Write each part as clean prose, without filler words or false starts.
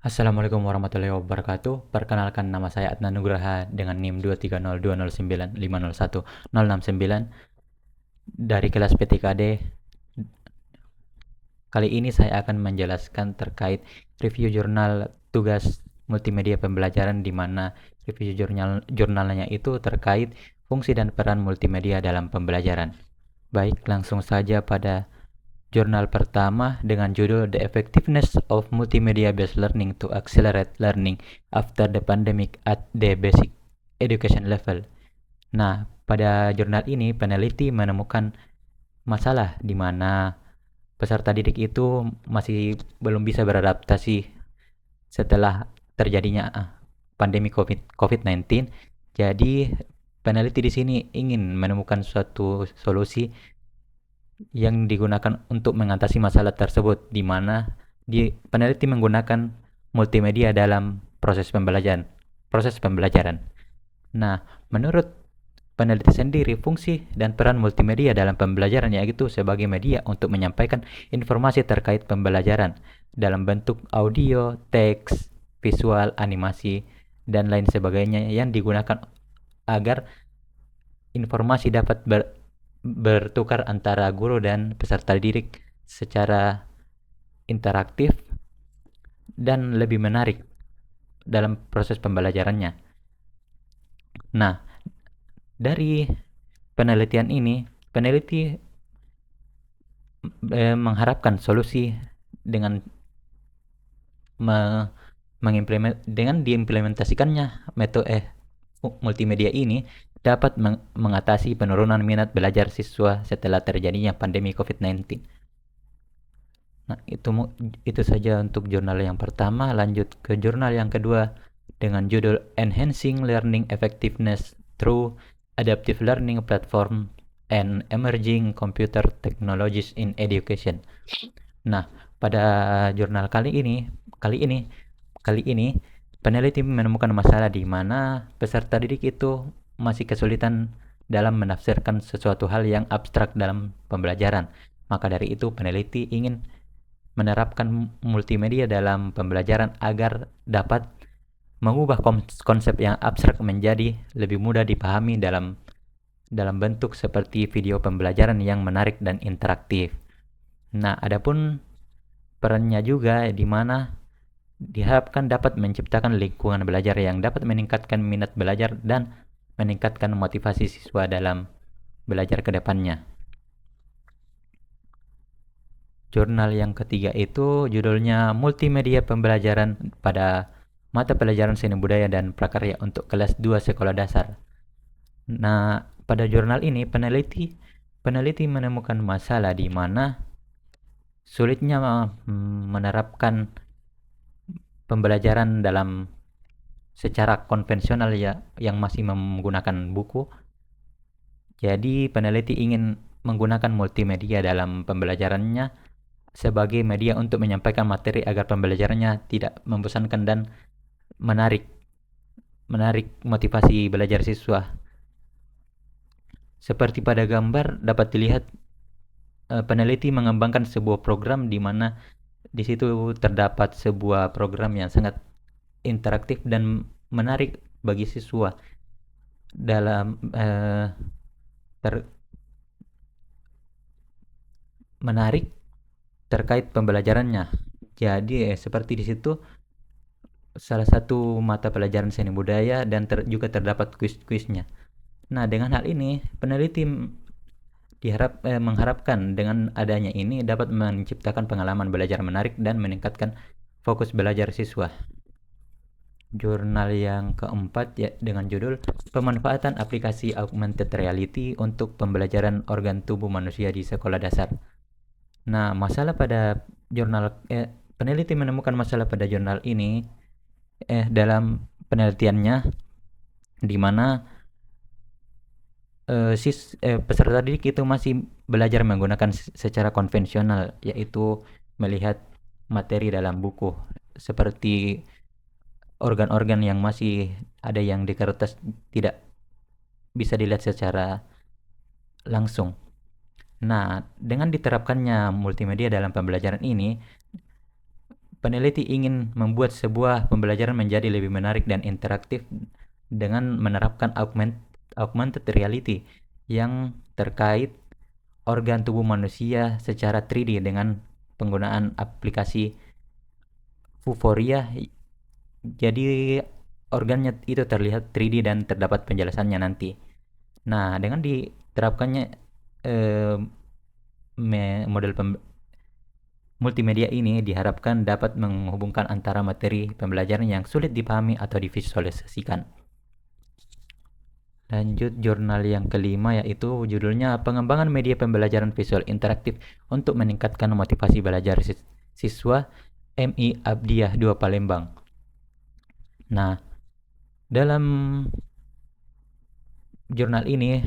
Assalamualaikum warahmatullahi wabarakatuh. Perkenalkan, nama saya Adnan Nugraha dengan NIM 230209501 dari kelas PTKD. Kali ini saya akan menjelaskan terkait review jurnal tugas multimedia pembelajaran, di mana review jurnalnya itu terkait fungsi dan peran multimedia dalam pembelajaran. Baik, langsung saja pada jurnal pertama dengan judul The Effectiveness of Multimedia-Based Learning to Accelerate Learning After the Pandemic at the Basic Education Level. Nah, pada jurnal ini peneliti menemukan masalah di mana peserta didik itu masih belum bisa beradaptasi setelah terjadinya pandemi COVID-19. Jadi, peneliti di sini ingin menemukan suatu solusi yang digunakan untuk mengatasi masalah tersebut, di mana peneliti menggunakan multimedia dalam proses pembelajaran. Nah, menurut peneliti sendiri, fungsi dan peran multimedia dalam pembelajaran yaitu sebagai media untuk menyampaikan informasi terkait pembelajaran dalam bentuk audio, teks, visual, animasi, dan lain sebagainya yang digunakan agar informasi dapat bertukar antara guru dan peserta didik secara interaktif dan lebih menarik dalam proses pembelajarannya. Nah, dari penelitian ini, peneliti mengharapkan solusi dengan dengan diimplementasikannya metode multimedia ini dapat mengatasi penurunan minat belajar siswa setelah terjadinya pandemi COVID-19. Nah, itu saja untuk jurnal yang pertama. Lanjut ke jurnal yang kedua dengan judul Enhancing Learning Effectiveness Through Adaptive Learning Platform and Emerging Computer Technologies in Education. Nah, pada jurnal kali ini peneliti menemukan masalah di mana peserta didik itu masih kesulitan dalam menafsirkan sesuatu hal yang abstrak dalam pembelajaran. Maka dari itu peneliti ingin menerapkan multimedia dalam pembelajaran agar dapat mengubah konsep yang abstrak menjadi lebih mudah dipahami dalam bentuk seperti video pembelajaran yang menarik dan interaktif. Nah, adapun perannya juga di mana diharapkan dapat menciptakan lingkungan belajar yang dapat meningkatkan minat belajar dan meningkatkan motivasi siswa dalam belajar ke depannya. Jurnal yang ketiga itu judulnya Multimedia Pembelajaran pada Mata Pelajaran Seni Budaya dan Prakarya untuk kelas 2 sekolah dasar. Nah, pada jurnal ini peneliti menemukan masalah di mana sulitnya menerapkan pembelajaran dalam secara konvensional yang masih menggunakan buku. Jadi peneliti ingin menggunakan multimedia dalam pembelajarannya sebagai media untuk menyampaikan materi agar pembelajarannya tidak membosankan dan menarik motivasi belajar siswa. Seperti pada gambar dapat dilihat, peneliti mengembangkan sebuah program di mana di situ terdapat sebuah program yang sangat interaktif dan menarik bagi siswa dalam menarik terkait pembelajarannya. Jadi seperti di situ salah satu mata pelajaran seni budaya dan juga terdapat kuis-kuisnya. Nah, dengan hal ini peneliti mengharapkan dengan adanya ini dapat menciptakan pengalaman belajar menarik dan meningkatkan fokus belajar siswa. Jurnal yang keempat dengan judul Pemanfaatan Aplikasi Augmented Reality untuk Pembelajaran Organ Tubuh Manusia di Sekolah Dasar. Nah, masalah pada peneliti menemukan masalah pada jurnal ini dalam penelitiannya di mana peserta didik itu masih belajar menggunakan secara konvensional, yaitu melihat materi dalam buku seperti organ-organ yang masih ada yang di kertas tidak bisa dilihat secara langsung. Nah, dengan diterapkannya multimedia dalam pembelajaran ini, peneliti ingin membuat sebuah pembelajaran menjadi lebih menarik dan interaktif dengan menerapkan augmented reality yang terkait organ tubuh manusia secara 3D dengan penggunaan aplikasi Vuforia. Jadi organnya itu terlihat 3D dan terdapat penjelasannya nanti. Nah, dengan diterapkannya eh, model multimedia ini diharapkan dapat menghubungkan antara materi pembelajaran yang sulit dipahami atau divisualisasikan. Lanjut jurnal yang kelima, yaitu judulnya Pengembangan Media Pembelajaran Visual Interaktif untuk Meningkatkan Motivasi Belajar Siswa, MI Abdiah 2 Palembang. Nah, dalam jurnal ini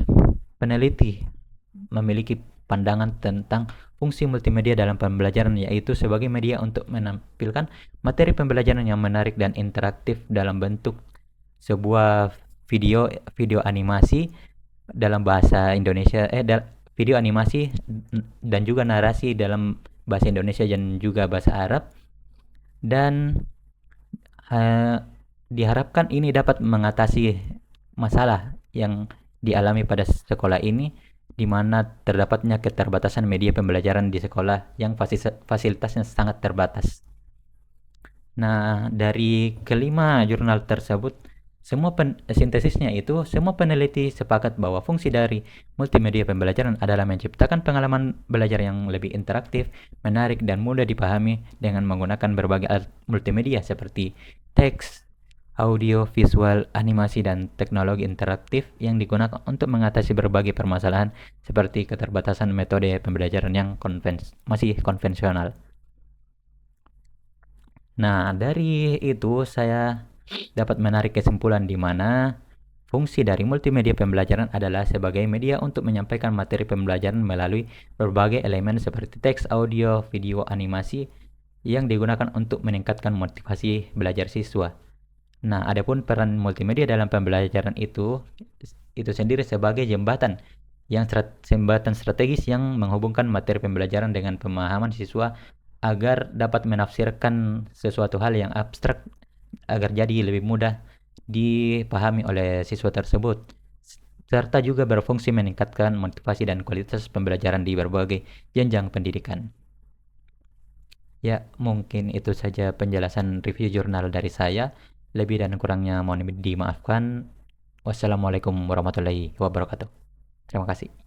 peneliti memiliki pandangan tentang fungsi multimedia dalam pembelajaran, yaitu sebagai media untuk menampilkan materi pembelajaran yang menarik dan interaktif dalam bentuk sebuah video animasi dalam bahasa Indonesia, video animasi dan juga narasi dalam bahasa Indonesia dan juga bahasa Arab. Dan diharapkan ini dapat mengatasi masalah yang dialami pada sekolah ini, di mana terdapatnya keterbatasan media pembelajaran di sekolah yang fasilitasnya sangat terbatas. Nah, dari kelima jurnal tersebut, sintesisnya itu semua peneliti sepakat bahwa fungsi dari multimedia pembelajaran adalah menciptakan pengalaman belajar yang lebih interaktif, menarik, dan mudah dipahami dengan menggunakan berbagai alat multimedia seperti teks, audio, visual, animasi, dan teknologi interaktif yang digunakan untuk mengatasi berbagai permasalahan seperti keterbatasan metode pembelajaran yang masih konvensional. Nah, dari itu saya dapat menarik kesimpulan di mana fungsi dari multimedia pembelajaran adalah sebagai media untuk menyampaikan materi pembelajaran melalui berbagai elemen seperti teks, audio, video, animasi yang digunakan untuk meningkatkan motivasi belajar siswa. Nah, adapun peran multimedia dalam pembelajaran itu sendiri sebagai jembatan strategis yang menghubungkan materi pembelajaran dengan pemahaman siswa agar dapat menafsirkan sesuatu hal yang abstrak agar jadi lebih mudah dipahami oleh siswa tersebut, serta juga berfungsi meningkatkan motivasi dan kualitas pembelajaran di berbagai jenjang pendidikan. Ya, mungkin itu saja penjelasan review jurnal dari saya. Lebih dan kurangnya mohon dimaafkan. Wassalamualaikum warahmatullahi wabarakatuh. Terima kasih.